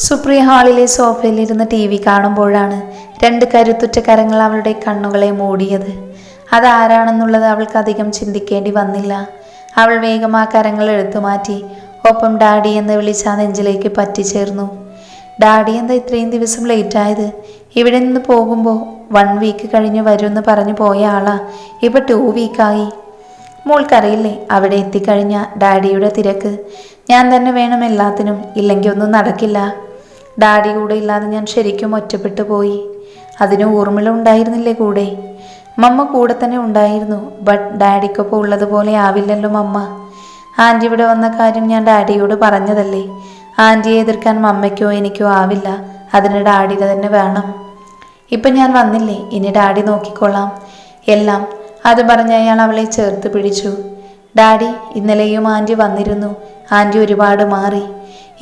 Supriya ഹാളിലെ സോഫയിലിരുന്ന് T V കാണുമ്പോഴാണ് രണ്ട് കരുത്തുറ്റ കരങ്ങൾ അവളുടെ കണ്ണുകളെ മൂടിയത്. അതാരാണെന്നുള്ളത് അവൾക്ക് അധികം ചിന്തിക്കേണ്ടി വന്നില്ല. അവൾ വേഗം ആ കരങ്ങൾ എടുത്തു മാറ്റി. ഒപ്പം ഡാഡി എന്ന് വിളിച്ച് ആ നെഞ്ചിലേക്ക് പറ്റിച്ചേർന്നു. ഡാഡി എന്താ ഇത്രയും ദിവസം ലേറ്റായത്? ഇവിടെ നിന്ന് പോകുമ്പോൾ 1 വീക്ക് കഴിഞ്ഞ് വരുമെന്ന് പറഞ്ഞു പോയ ആളാ ഇപ്പം 2 വീക്കായി. മോൾക്കറിയില്ലേ അവിടെ എത്തിക്കഴിഞ്ഞ ഡാഡിയുടെ തിരക്ക്? ഞാൻ തന്നെ വേണം എല്ലാത്തിനും, ഇല്ലെങ്കിൽ ഒന്നും നടക്കില്ല. ഡാഡി കൂടെ ഇല്ലാതെ ഞാൻ ശരിക്കും ഒറ്റപ്പെട്ടു പോയി. അതിന് ഊർമിള ഉണ്ടായിരുന്നില്ലേ കൂടെ? മമ്മ കൂടെ തന്നെ ഉണ്ടായിരുന്നു. ബട്ട് ഡാഡിക്കൊപ്പം ഉള്ളതുപോലെ ആവില്ലല്ലോ മമ്മ. ആൻറ്റി ഇവിടെ വന്ന കാര്യം ഞാൻ ഡാഡിയോട് പറഞ്ഞതല്ലേ. ആൻറ്റിയെ എതിർക്കാൻ മമ്മയ്ക്കോ എനിക്കോ ആവില്ല. അതിന് ഡാഡിയുടെ തന്നെ വേണം. ഇപ്പം ഞാൻ വന്നില്ലേ, ഇനി ഡാഡി നോക്കിക്കൊള്ളാം എല്ലാം. അത് പറഞ്ഞ് അയാൾ അവളെ ചേർത്ത് പിടിച്ചു. ഡാഡി, ഇന്നലെയും ആൻറ്റി വന്നിരുന്നു. ആൻറ്റി ഒരുപാട് മാറി.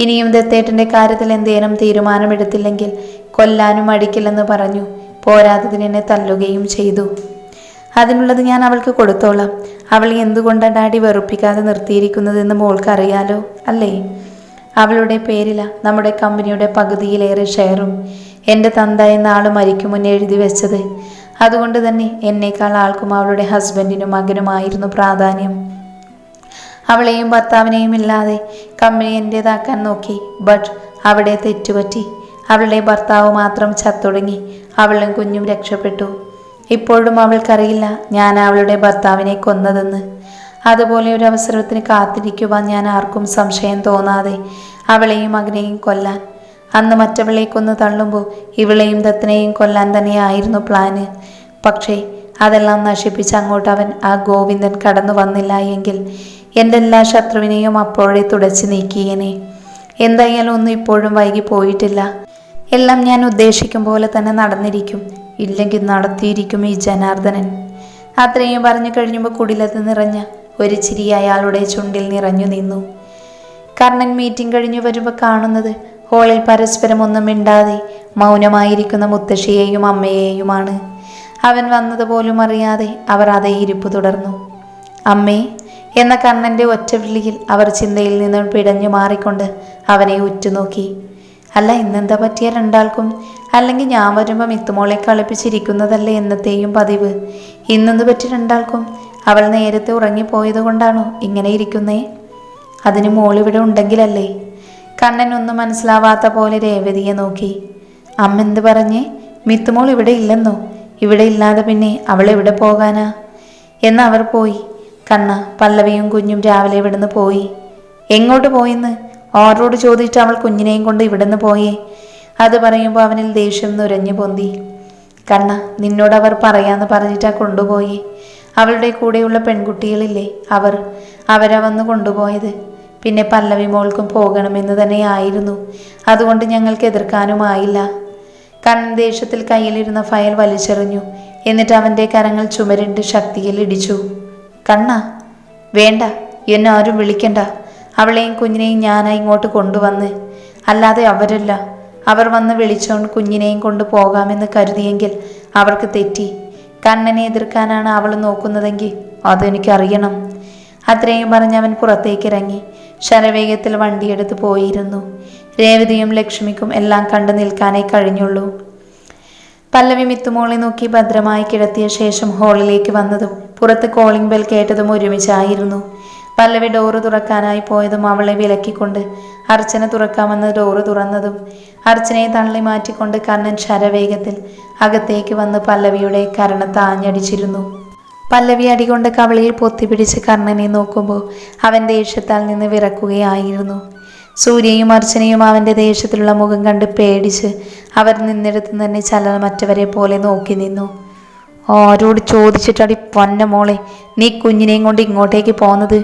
ഇനിയും ദത്തേട്ടൻ്റെ കാര്യത്തിൽ എന്തേലും തീരുമാനമെടുത്തില്ലെങ്കിൽ കൊല്ലാനും മടിക്കില്ലെന്ന് പറഞ്ഞു. പോരാത്തതിന് എന്നെ തല്ലുകയും ചെയ്തു. അതിനുള്ളത് ഞാൻ അവൾക്ക് കൊടുത്തോളാം. അവൾ എന്തുകൊണ്ടാണ് ഡാഡി വെറുപ്പിക്കാതെ നിർത്തിയിരിക്കുന്നതെന്ന് മോൾക്കറിയാലോ അല്ലേ? അവളുടെ പേരില നമ്മുടെ കമ്പനിയുടെ പകുതിയിലേറെ ഷെയറും എൻ്റെ തന്ത എന്ന ആൾ മരിക്കും മുന്നേ എഴുതി വെച്ചത്. അതുകൊണ്ട് തന്നെ എന്നേക്കാൾ ആൾക്കും അവളുടെ ഹസ്ബൻഡിനും മകനുമായിരുന്നു പ്രാധാന്യം. അവളെയും ഭർത്താവിനെയും ഇല്ലാതെ കമ്പനി എൻ്റേതാക്കാൻ നോക്കി. ബട്ട് അവിടെ തെറ്റുപറ്റി. അവളുടെ ഭർത്താവ് മാത്രം ചത്തൊടുങ്ങി. അവളും കുഞ്ഞും രക്ഷപ്പെട്ടു. ഇപ്പോഴും അവൾക്കറിയില്ല ഞാൻ അവളുടെ ഭർത്താവിനെ കൊന്നതെന്ന്. അതുപോലെ ഒരു അവസരത്തിന് കാത്തിരിക്കുവാൻ ഞാൻ ആർക്കും സംശയം തോന്നാതെ അവളെയും മകനെയും കൊല്ലാൻ. അന്ന് മറ്റവളെ കൊന്ന് തള്ളുമ്പോൾ ഇവളെയും ദത്തനെയും കൊല്ലാൻ തന്നെയായിരുന്നു പ്ലാന്. പക്ഷേ അതെല്ലാം നശിപ്പിച്ച് അങ്ങോട്ട് അവൻ ആ ഗോവിന്ദൻ കടന്നു വന്നില്ല എങ്കിൽ എൻ്റെ എല്ലാ ശത്രുവിനെയും അപ്പോഴേ തുടച്ചു നീക്കിയേനെ. എന്തായാലും ഒന്നും ഇപ്പോഴും വൈകി പോയിട്ടില്ല. എല്ലാം ഞാൻ ഉദ്ദേശിക്കും പോലെ തന്നെ നടന്നിരിക്കും. ഇല്ലെങ്കിൽ നടത്തിയിരിക്കും ഈ ജനാർദ്ദനൻ. അത്രയും പറഞ്ഞു കഴിഞ്ഞപ്പോൾ കുടിലത്ത് നിറഞ്ഞ ഒരു ചിരി അയാളുടെ ചുണ്ടിൽ നിറഞ്ഞു നിന്നു. കർണൻ മീറ്റിംഗ് കഴിഞ്ഞു വരുമ്പോൾ കാണുന്നത് ഹോളിൽ പരസ്പരം ഒന്നും മിണ്ടാതെ മൗനമായിരിക്കുന്ന മുത്തശ്ശിയെയും അമ്മയെയുമാണ്. അവൻ വന്നതുപോലും അറിയാതെ അവർ അതേ ഇരിപ്പ് തുടർന്നു. അമ്മേ എന്ന കർണൻ്റെ ഒറ്റ വിളിയിൽ അവർ ചിന്തയിൽ നിന്നും പിടഞ്ഞു മാറിക്കൊണ്ട് അവനെ ഉറ്റുനോക്കി. അല്ല, ഇന്നെന്താ പറ്റിയ രണ്ടാൾക്കും? അല്ലെങ്കിൽ ഞാൻ വരുമ്പോൾ മിത്തുമോളെ കളിപ്പിച്ചിരിക്കുന്നതല്ലേ എന്നത്തെയും പതിവ്. ഇന്നെന്ത് പറ്റി രണ്ടാൾക്കും? അവൾ നേരത്തെ ഉറങ്ങിപ്പോയത് കൊണ്ടാണോ ഇങ്ങനെ ഇരിക്കുന്നേ? അതിന് മോളിവിടെ ഉണ്ടെങ്കിലല്ലേ? കണ്ണൻ ഒന്നും മനസ്സിലാവാത്ത പോലെ രേവതിയെ നോക്കി. അമ്മ എന്ത് പറഞ്ഞേ? മിത്തുമോൾ ഇവിടെ ഇല്ലെന്നോ? ഇവിടെ ഇല്ലാതെ പിന്നെ അവൾ എവിടെ പോകാനാ? എന്നവർ പോയി. കണ്ണ, പല്ലവിയും കുഞ്ഞും രാവിലെ ഇവിടുന്ന് പോയി. എങ്ങോട്ട് പോയിന്ന്? ആരോട് ചോദിച്ചിട്ട് അവൾ കുഞ്ഞിനെയും കൊണ്ട് ഇവിടുന്ന് പോയേ? അത് പറയുമ്പോൾ അവനിൽ ദേഷ്യം നുരഞ്ഞു പൊന്തി. കണ്ണ, നിന്നോടവർ പറയാന്ന് പറഞ്ഞിട്ടാ കൊണ്ടുപോയി. അവളുടെ കൂടെയുള്ള പെൺകുട്ടികളില്ലേ, അവരാ വന്ന് കൊണ്ടുപോയത്. പിന്നെ പല്ലവി മോൾക്കും പോകണമെന്ന് തന്നെയായിരുന്നു. അതുകൊണ്ട് ഞങ്ങൾക്ക് എതിർക്കാനുമായില്ല. കണ്ണൻ ദേഷ്യത്തിൽ കയ്യിലിരുന്ന ഫയൽ വലിച്ചെറിഞ്ഞു. എന്നിട്ട് അവൻ്റെ കരങ്ങൾ ചുമരിട്ട് ശക്തിയിൽ ഇടിച്ചു. കണ്ണ, വേണ്ട, എന്നെ ആരും വിളിക്കണ്ട. അവളെയും കുഞ്ഞിനെയും ഞാനാ ഇങ്ങോട്ട് കൊണ്ടുവന്ന്, അല്ലാതെ അവരല്ല. അവർ വന്ന് വിളിച്ചോണ്ട് കുഞ്ഞിനെയും കൊണ്ട് പോകാമെന്ന് കരുതിയെങ്കിൽ അവർക്ക് തെറ്റി. കണ്ണനെ എതിർക്കാനാണ് അവൾ നോക്കുന്നതെങ്കിൽ അതെനിക്കറിയണം. അത്രയും പറഞ്ഞവൻ പുറത്തേക്കിറങ്ങി ശരവേഗത്തിൽ വണ്ടിയെടുത്ത് പോയിരുന്നു. രേവതിയും ലക്ഷ്മിക്കും എല്ലാം കണ്ടു നിൽക്കാനേ കഴിഞ്ഞുള്ളൂ. പല്ലവി മിത്തുമോളെ നോക്കി ഭദ്രമായി കിടത്തിയ ശേഷം ഹാളിലേക്ക് വന്നതും പുറത്ത് കോളിംഗ് ബെൽ കേട്ടതും ഒരുമിച്ചായിരുന്നു. പല്ലവി ഡോറ് തുറക്കാനായി പോയതും അവളെ വിലക്കിക്കൊണ്ട് അർച്ചന തുറക്കാമെന്ന് ഡോറ് തുറന്നതും അർച്ചനയെ തള്ളി മാറ്റിക്കൊണ്ട് കണ്ണൻ ശരവേഗത്തിൽ അകത്തേക്ക് വന്ന് പല്ലവിയുടെ കരണത്താഞ്ഞടിച്ചിരുന്നു. പല്ലവി അടികൊണ്ട് കവളിൽ പൊത്തിപ്പിടിച്ച് കർണനെ നോക്കുമ്പോൾ അവൻ ദേഷ്യത്താൽ നിന്ന് വിറക്കുകയായിരുന്നു. സൂര്യയും അർച്ചനയും അവൻ്റെ ദേഷ്യത്തിലുള്ള മുഖം കണ്ട് പേടിച്ച് അവർ നിന്നിടത്ത് തന്നെ ചലനമറ്റവരെ പോലെ നോക്കി നിന്നു. ആരോട് ചോദിച്ചിട്ടടി പൊന്ന മോളെ നീ കുഞ്ഞിനെയും കൊണ്ട് ഇങ്ങോട്ടേക്ക് പോന്നത്?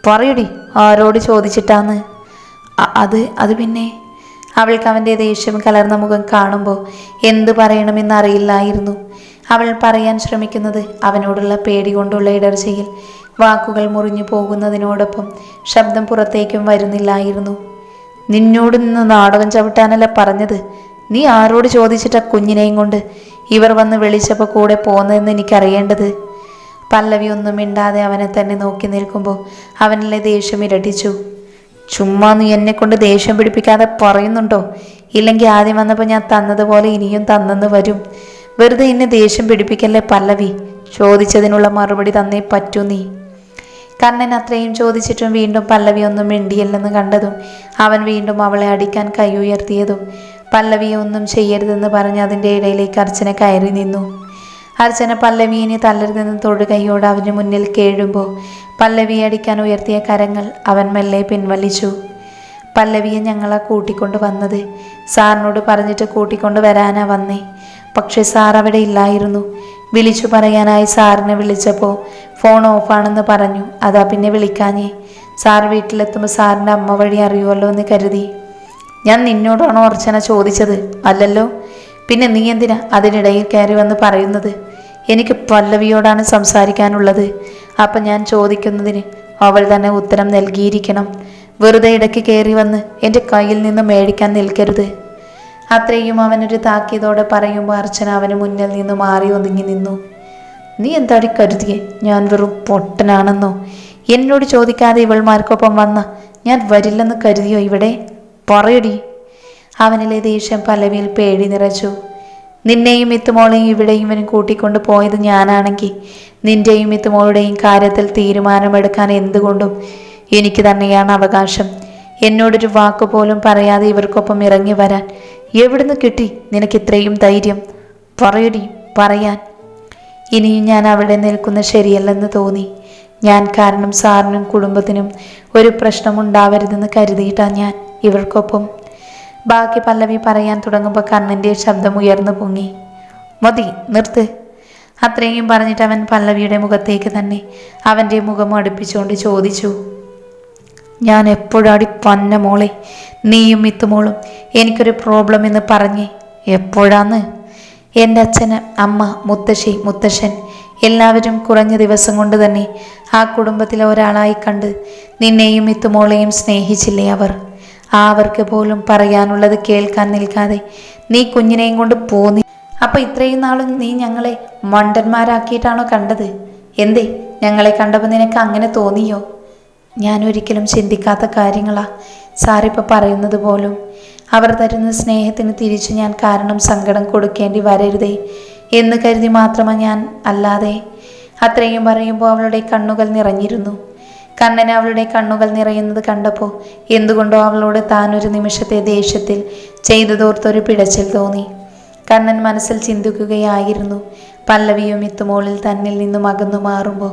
പറയടി, ആരോട് ചോദിച്ചിട്ടാന്ന്? അത് പിന്നെ അവൾക്ക് അവൻ്റെ ദേഷ്യം കലർന്ന മുഖം കാണുമ്പോൾ എന്തു പറയണമെന്നറിയില്ലായിരുന്നു. അവൾ പറയാൻ ശ്രമിക്കുന്നത് അവനോടുള്ള പേടി കൊണ്ടുള്ള ഇടർച്ചയിൽ വാക്കുകൾ മുറിഞ്ഞു പോകുന്നതിനോടൊപ്പം ശബ്ദം പുറത്തേക്കും വരുന്നില്ലായിരുന്നു. നിന്നോട് നിന്ന് നാടകം ചവിട്ടാനല്ല പറഞ്ഞത്. നീ ആരോട് ചോദിച്ചിട്ടാ കുഞ്ഞിനെയും കൊണ്ട് ഇവർ വന്ന് വിളിച്ചപ്പോൾ കൂടെ പോകുന്നതെന്ന് എനിക്കറിയേണ്ടത്. പല്ലവി ഒന്നും മിണ്ടാതെ അവനെ തന്നെ നോക്കി നിൽക്കുമ്പോൾ അവനിലെ ദേഷ്യം ഇരട്ടിച്ചു. ചുമ്മാ നീ എന്നെ കൊണ്ട് ദേഷ്യം പിടിപ്പിക്കാതെ പറയുന്നുണ്ടോ? ഇല്ലെങ്കിൽ ആദ്യം വന്നപ്പോൾ ഞാൻ തന്നതുപോലെ ഇനിയും തന്നെന്ന് വരും. വെറുതെ എന്നെ ദേഷ്യം പിടിപ്പിക്കല്ലേ പല്ലവി. ചോദിച്ചതിനുള്ള മറുപടി തന്നേ പറ്റൂ നീ. കർണൻ അത്രയും ചോദിച്ചിട്ടും വീണ്ടും പല്ലവി ഒന്നും മിണ്ടിയില്ലെന്ന് കണ്ടതും അവൻ വീണ്ടും അവളെ അടിക്കാൻ കൈ ഉയർത്തിയതും പല്ലവിയെ ഒന്നും ചെയ്യരുതെന്ന് പറഞ്ഞ് അതിൻ്റെ ഇടയിലേക്ക് അർച്ചന കയറി നിന്നു. അർച്ചന പല്ലവിയെ തല്ലരുതെന്ന് തൊടുകൈയോട് അവന് മുന്നിൽ കേഴുമ്പോൾ പല്ലവിയെ അടിക്കാൻ ഉയർത്തിയ കരങ്ങൾ അവൻ മെല്ലെ പിൻവലിച്ചു. പല്ലവിയെ ഞങ്ങളാ കൂട്ടിക്കൊണ്ട് വന്നത്. സാറിനോട് പറഞ്ഞിട്ട് കൂട്ടിക്കൊണ്ട് വരാനാ വന്നേ. പക്ഷെ സാർ അവിടെ ഇല്ലായിരുന്നു. വിളിച്ചു പറയാനായി സാറിനെ വിളിച്ചപ്പോൾ ഫോൺ ഓഫാണെന്ന് പറഞ്ഞു. അതാ പിന്നെ വിളിക്കാഞ്ഞേ. സാർ വീട്ടിലെത്തുമ്പോൾ സാറിൻ്റെ അമ്മ വഴി അറിയുമല്ലോ എന്ന് കരുതി. ഞാൻ നിന്നോടാണോ അർച്ചന ചോദിച്ചത്? അല്ലല്ലോ. പിന്നെ നീ എന്തിനാ അതിനിടയിൽ കയറി വന്ന് പറയുന്നത്? എനിക്ക് പല്ലവിയോടാണ് സംസാരിക്കാനുള്ളത്. അപ്പം ഞാൻ ചോദിക്കുന്നതിന് അവൾ തന്നെ ഉത്തരം നൽകിയിരിക്കണം. വെറുതെ ഇടയ്ക്ക് കയറി വന്ന് എൻ്റെ കയ്യിൽ നിന്ന് മേടിക്കാൻ നിൽക്കരുത്. അത്രയും അവനൊരു താക്കീതോടെ പറയുമ്പോൾ അർച്ചന അവന് മുന്നിൽ നിന്ന് മാറി ഒതുങ്ങി നിന്നു. നീ എന്താടി കരുതിയേ ഞാൻ വെറും പൊട്ടനാണെന്നോ? എന്നോട് ചോദിക്കാതെ ഇവൾമാർക്കൊപ്പം വന്ന ഞാൻ വരില്ലെന്ന് കരുതിയോ ഇവിടെ? പറയടി. അവനിലെ ദേഷ്യം പല്ലവിയിൽ പേടി നിറച്ചു. നിന്നെയും ഇത്തുമോളെയും ഇവിടെയും ഇവനും കൂട്ടിക്കൊണ്ട് പോയത് ഞാനാണെങ്കിൽ നിന്റെയും ഇത്തുമോളുടെയും കാര്യത്തിൽ തീരുമാനമെടുക്കാൻ എന്തുകൊണ്ടും എനിക്ക് തന്നെയാണ് അവകാശം. എന്നോടൊരു വാക്കുപോലും പറയാതെ ഇവർക്കൊപ്പം ഇറങ്ങി വരാൻ എവിടുന്ന് കിട്ടി നിനക്ക് ഇത്രയും ധൈര്യം? പറയടി, പറയാൻ. ഇനിയും ഞാൻ അവിടെ നിൽക്കുന്ന ശരിയല്ലെന്ന് തോന്നി. ഞാൻ കാരണം സാറിനും കുടുംബത്തിനും ഒരു പ്രശ്നമുണ്ടാവരുതെന്ന് കരുതിയിട്ടാണ് ഞാൻ ഇവർക്കൊപ്പം. ബാക്കി പല്ലവി പറയാൻ തുടങ്ങുമ്പോൾ കർണൻ്റെ ശബ്ദം ഉയർന്നു പൊങ്ങി. മതി, നിർത്ത്. അത്രയും പറഞ്ഞിട്ട് അവൻ പല്ലവിയുടെ മുഖത്തേക്ക് തന്നെ അവൻ്റെ മുഖം അടുപ്പിച്ചുകൊണ്ട് ചോദിച്ചു, ഞാൻ എപ്പോഴാടി പന്ന മോളെ നീയും ഇത്തുമോളും എനിക്കൊരു പ്രോബ്ലം എന്ന് പറഞ്ഞേ? എപ്പോഴാന്ന്? എൻ്റെ അച്ഛന്, അമ്മ, മുത്തശ്ശി, മുത്തശ്ശൻ എല്ലാവരും കുറഞ്ഞ ദിവസം കൊണ്ട് തന്നെ ആ കുടുംബത്തിലെ ഒരാളായി കണ്ട് നിന്നെയും ഇത്തുമോളെയും സ്നേഹിച്ചില്ലേ അവർ? അവർക്ക് പോലും പറയാനുള്ളത് കേൾക്കാൻ നിൽക്കാതെ നീ കുഞ്ഞിനെയും കൊണ്ട് പോന്നി. അപ്പം ഇത്രയും നാളും നീ ഞങ്ങളെ മണ്ടന്മാരാക്കിയിട്ടാണോ കണ്ടത്? എന്തേ ഞങ്ങളെ കണ്ടപ്പോൾ നിനക്ക് അങ്ങനെ തോന്നിയോ? ഞാൻ ഒരിക്കലും ചിന്തിക്കാത്ത കാര്യങ്ങളാ സാറിപ്പോൾ പറയുന്നത് പോലും. അവർ തരുന്ന സ്നേഹത്തിന് തിരിച്ചു ഞാൻ കാരണം സങ്കടം കൊടുക്കേണ്ടി വരരുതേ എന്ന് കരുതി മാത്രമാണ് ഞാൻ. അല്ലാതെ. അത്രയും പറയുമ്പോൾ അവളുടെ കണ്ണുകൾ നിറഞ്ഞിരുന്നു. കണ്ണന് അവളുടെ കണ്ണുകൾ നിറയുന്നത് കണ്ടപ്പോൾ എന്തുകൊണ്ടോ അവളോട് താൻ ഒരു നിമിഷത്തെ ദേഷ്യത്തിൽ ചെയ്തതോർത്തൊരു പിടച്ചിൽ തോന്നി. കണ്ണൻ മനസ്സിൽ ചിന്തിക്കുകയായിരുന്നു, പല്ലവിയും ഇത്തുമോളിൽ തന്നിൽ നിന്നും അകന്നു മാറുമ്പോൾ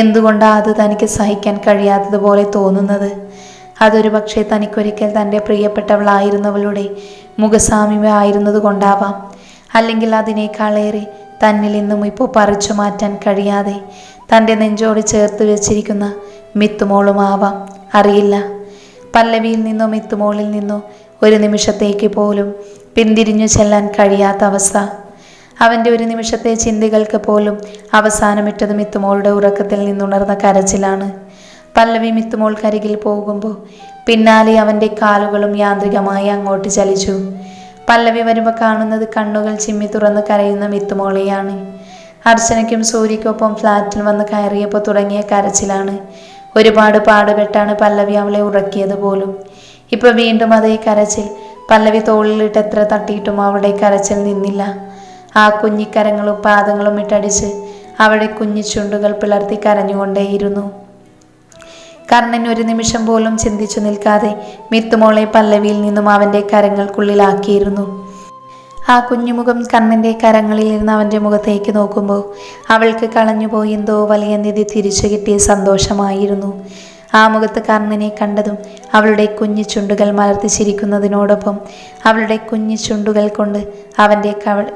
എന്തുകൊണ്ടാണ് അത് തനിക്ക് സഹിക്കാൻ കഴിയാത്തതുപോലെ തോന്നുന്നത്? അതൊരു പക്ഷേ തനിക്കൊരിക്കൽ തൻ്റെ പ്രിയപ്പെട്ടവളായിരുന്നവളുടെ മുഖസാമ്യമായിരുന്നത് കൊണ്ടാവാം. അല്ലെങ്കിൽ അതിനേക്കാളേറെ തന്നിൽ നിന്നും ഇപ്പോൾ പറിച്ചു മാറ്റാൻ കഴിയാതെ തൻ്റെ നെഞ്ചോട് ചേർത്ത് വെച്ചിരിക്കുന്ന മിത്തുമോളുമാവാം. അറിയില്ല. പല്ലവിയിൽ നിന്നോ മിത്തുമോളിൽ നിന്നോ ഒരു നിമിഷത്തേക്ക് പോലും പിന്തിരിഞ്ഞു ചെല്ലാൻ കഴിയാത്ത അവസ്ഥ. അവൻ്റെ ഒരു നിമിഷത്തെ ചിന്തകൾക്ക് പോലും അവസാനമിട്ടത് മിത്തുമോളുടെ ഉറക്കത്തിൽ നിന്നുണർന്ന കരച്ചിലാണ്. പല്ലവി മിത്തുമോൾക്കരികിൽ പോകുമ്പോൾ പിന്നാലെ അവൻ്റെ കാലുകളും യാന്ത്രികമായി അങ്ങോട്ട് ചലിച്ചു. പല്ലവി വരുമ്പോൾ കാണുന്നത് കണ്ണുകൾ ചിമ്മി തുറന്ന് കരയുന്ന മിത്തുമോളെയാണ്. അർച്ചനയ്ക്കും സൂര്യയ്ക്കൊപ്പം ഫ്ലാറ്റിൽ വന്ന് കയറിയപ്പോൾ തുടങ്ങിയ കരച്ചിലാണ്. ഒരുപാട് പാടുപെട്ടാണ് പല്ലവി അവളെ ഉറക്കിയത് പോലും. ഇപ്പൊ വീണ്ടും അതേ കരച്ചിൽ. പല്ലവി തോളിലിട്ട് എത്ര തട്ടിയിട്ടും അവളുടെ കരച്ചിൽ നിന്നില്ല. ആ കുഞ്ഞിക്കരങ്ങളും പാദങ്ങളും ഇട്ടടിച്ച് അവളുടെ കുഞ്ഞു ചുണ്ടുകൾ പിളർത്തി കരഞ്ഞുകൊണ്ടേയിരുന്നു. കർണൻ ഒരു നിമിഷം പോലും ചിന്തിച്ചു നിൽക്കാതെ മിത്തുമോളെ പല്ലവിയിൽ നിന്നും അവൻ്റെ കരങ്ങൾക്കുള്ളിലാക്കിയിരുന്നു. ആ കുഞ്ഞുമുഖം കർണൻ്റെ കരങ്ങളിൽ ഇരുന്ന് അവൻ്റെ മുഖത്തേക്ക് നോക്കുമ്പോൾ അവൾക്ക് കളഞ്ഞുപോയി എന്തോ വലിയ നിധി തിരിച്ചു കിട്ടിയ സന്തോഷമായിരുന്നു. ആ മുഖത്ത് കർണനെ കണ്ടതും അവളുടെ കുഞ്ഞു ചുണ്ടുകൾ മലർത്തി ചിരിക്കുന്നതിനോടൊപ്പം അവളുടെ കുഞ്ഞു ചുണ്ടുകൾ കൊണ്ട് അവൻ്റെ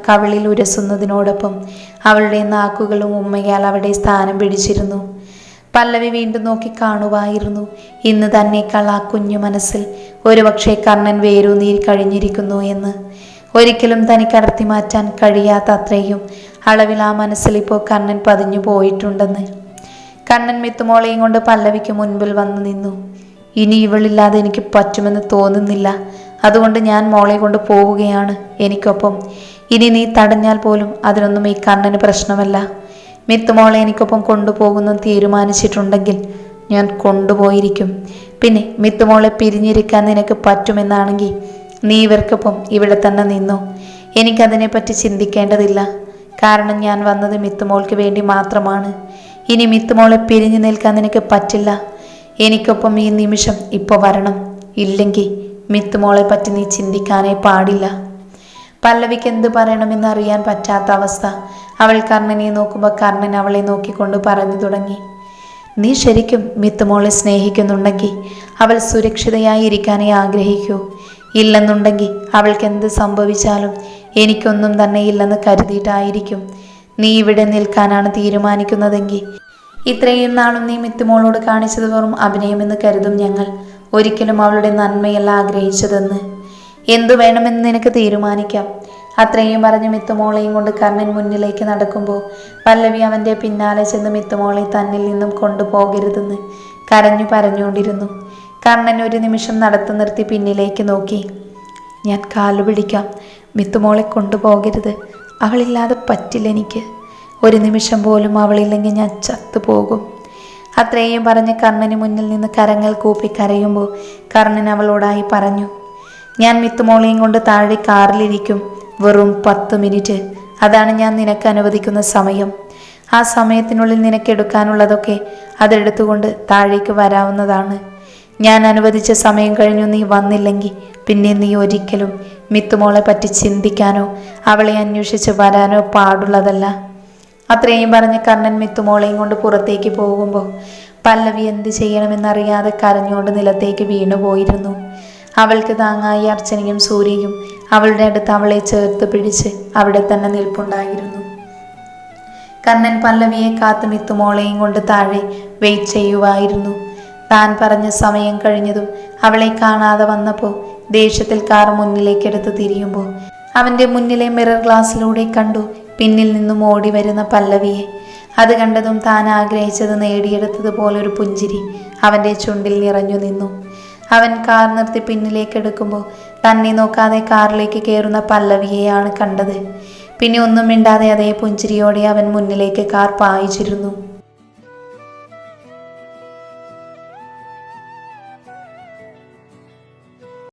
കവിളിൽ ഉരസുന്നതിനോടൊപ്പം അവളുടെ നാക്കുകളും ഉമ്മയാൽ അവിടെ സ്ഥാനം പിടിച്ചിരുന്നു. പല്ലവി വീണ്ടും നോക്കി കാണുവായിരുന്നു. ഇന്ന് തന്നേക്കാൾ ആ കുഞ്ഞു മനസ്സിൽ ഒരുപക്ഷെ കർണൻ വേരൂന്നി കഴിഞ്ഞിരിക്കുന്നു എന്ന്. ഒരിക്കലും തനിക്ക് അടർത്തി മാറ്റാൻ കഴിയാത്ത അത്രയും അളവിൽ ആ മനസ്സിൽ ഇപ്പോൾ കർണൻ പതിഞ്ഞു പോയിട്ടുണ്ടെന്ന്. കണ്ണൻ മിത്തുമോളെയും കൊണ്ട് പല്ലവിക്ക് മുൻപിൽ വന്നു നിന്നു. ഇനി ഇവളില്ലാതെ എനിക്ക് പറ്റുമെന്ന് തോന്നുന്നില്ല. അതുകൊണ്ട് ഞാൻ മോളെ കൊണ്ട് പോവുകയാണ് എനിക്കൊപ്പം. ഇനി നീ തടഞ്ഞാൽ പോലും അതിനൊന്നും ഈ കണ്ണന് പ്രശ്നമല്ല. മിത്തുമോളെ എനിക്കൊപ്പം കൊണ്ടുപോകുന്നു തീരുമാനിച്ചിട്ടുണ്ടെങ്കിൽ ഞാൻ കൊണ്ടുപോയിരിക്കും. പിന്നെ മിത്തുമോളെ പിരിഞ്ഞിരിക്കാൻ നിനക്ക് പറ്റുമെന്നാണെങ്കിൽ നീ ഇവർക്കൊപ്പം ഇവിടെ തന്നെ നിന്നോ. എനിക്കതിനെപ്പറ്റി ചിന്തിക്കേണ്ടതില്ല. കാരണം ഞാൻ വന്നത് മിത്തുമോൾക്ക് വേണ്ടി മാത്രമാണ്. ഇനി മിത്തുമോളെ പിരിഞ്ഞു നിൽക്കാൻ നിനക്ക് പറ്റില്ല. എനിക്കൊപ്പം ഈ നിമിഷം ഇപ്പോൾ വരണം. ഇല്ലെങ്കിൽ മിത്തുമോളെ പറ്റി നീ ചിന്തിക്കാനേ പാടില്ല. പല്ലവിക്ക് എന്ത് പറയണമെന്ന് അറിയാൻ പറ്റാത്ത അവസ്ഥ. അവൾ കർണനെ നോക്കുമ്പോൾ കർണൻ അവളെ നോക്കിക്കൊണ്ട് പറഞ്ഞു തുടങ്ങി. നീ ശരിക്കും മിത്തുമോളെ സ്നേഹിക്കുന്നുണ്ടെങ്കിൽ അവൾ സുരക്ഷിതയായി ഇരിക്കാനേ ആഗ്രഹിക്കൂ. ഇല്ലെന്നുണ്ടെങ്കിൽ അവൾക്ക് എന്ത് സംഭവിച്ചാലും എനിക്കൊന്നും തന്നെ ഇല്ലെന്ന് കരുതിയിട്ടായിരിക്കും നീ ഇവിടെ നിൽക്കാനാണ് തീരുമാനിക്കുന്നതെങ്കിൽ. ഇത്രയും നാളും നീ മിത്തുമോളോട് കാണിച്ചത് വെറും അഭിനയമെന്ന് കരുതും ഞങ്ങൾ. ഒരിക്കലും അവളുടെ നന്മയല്ല ആഗ്രഹിച്ചതെന്ന്. എന്തു വേണമെന്ന് നിനക്ക് തീരുമാനിക്കാം. അത്രയും പറഞ്ഞ് മിത്തുമോളെയും കൊണ്ട് കർണൻ മുന്നിലേക്ക് നടക്കുമ്പോൾ പല്ലവി അവൻ്റെ പിന്നാലെ ചെന്ന് മിത്തുമോളെ തന്നിൽ നിന്നും കൊണ്ടുപോകരുതെന്ന് കരഞ്ഞു പറഞ്ഞുകൊണ്ടിരുന്നു. കർണൻ ഒരു നിമിഷം നടത്തു നിർത്തി പിന്നിലേക്ക് നോക്കി. ഞാൻ കാലുപിടിക്കാം, മിത്തുമോളെ കൊണ്ടുപോകരുത്. അവളില്ലാതെ പറ്റില്ല എനിക്ക്. ഒരു നിമിഷം പോലും അവളില്ലെങ്കിൽ ഞാൻ ചത്തുപോകും. അത്രയും പറഞ്ഞ് കർണന് മുന്നിൽ നിന്ന് കരങ്ങൾ കൂപ്പി കരയുമ്പോൾ കർണൻ അവളോടായി പറഞ്ഞു. ഞാൻ മിത്തുമോളെയും കൊണ്ട് താഴെ കാറിലിരിക്കും. വെറും 10 മിനിറ്റ്. അതാണ് ഞാൻ നിനക്ക് അനുവദിക്കുന്ന സമയം. ആ സമയത്തിനുള്ളിൽ നിനക്കെടുക്കാനുള്ളതൊക്കെ അതെടുത്തുകൊണ്ട് താഴേക്ക് വരാവുന്നതാണ്. ഞാൻ അനുവദിച്ച സമയം കഴിഞ്ഞു നീ വന്നില്ലെങ്കിൽ പിന്നെ നീ ഒരിക്കലും മിത്തുമോളെ പറ്റി ചിന്തിക്കാനോ അവളെ അന്വേഷിച്ച് വരാനോ പാടുള്ളതല്ല. അത്രയും പറഞ്ഞ് കർണൻ മിത്തുമോളെയും കൊണ്ട് പുറത്തേക്ക് പോകുമ്പോൾ പല്ലവി എന്ത് ചെയ്യണമെന്നറിയാതെ കരഞ്ഞുകൊണ്ട് നിലത്തേക്ക് വീണുപോയിരുന്നു. അവൾക്ക് താങ്ങായി അർച്ചനയും സൂര്യയും അവളുടെ അടുത്ത് അവളെ ചേർത്ത് പിടിച്ച് അവിടെ തന്നെ നിൽപ്പുണ്ടായിരുന്നു. കർണൻ പല്ലവിയെ കാത്ത് മിത്തുമോളെയും കൊണ്ട് താഴെ വെയിറ്റ് ചെയ്യുമായിരുന്നു. താൻ പറഞ്ഞ സമയം കഴിഞ്ഞതും അവളെ കാണാതെ വന്നപ്പോൾ ദേഷ്യത്തിൽ കാർ മുന്നിലേക്കെടുത്ത് തിരിയുമ്പോൾ അവൻ്റെ മുന്നിലെ മിറർ ഗ്ലാസ്സിലൂടെ കണ്ടു പിന്നിൽ നിന്നും ഓടി വരുന്ന പല്ലവിയെ. അത് കണ്ടതും താൻ ആഗ്രഹിച്ചത് നേടിയെടുത്തതുപോലൊരു പുഞ്ചിരി അവൻ്റെ ചുണ്ടിൽ നിറഞ്ഞു നിന്നു. അവൻ കാർ നിർത്തി പിന്നിലേക്ക് എടുക്കുമ്പോൾ തന്നെ നോക്കാതെ കാറിലേക്ക് കയറുന്ന പല്ലവിയെയാണ് കണ്ടത്. പിന്നെ ഒന്നും മിണ്ടാതെ അതേ പുഞ്ചിരിയോടെ അവൻ മുന്നിലേക്ക് കാർ പായിച്ചിരുന്നു.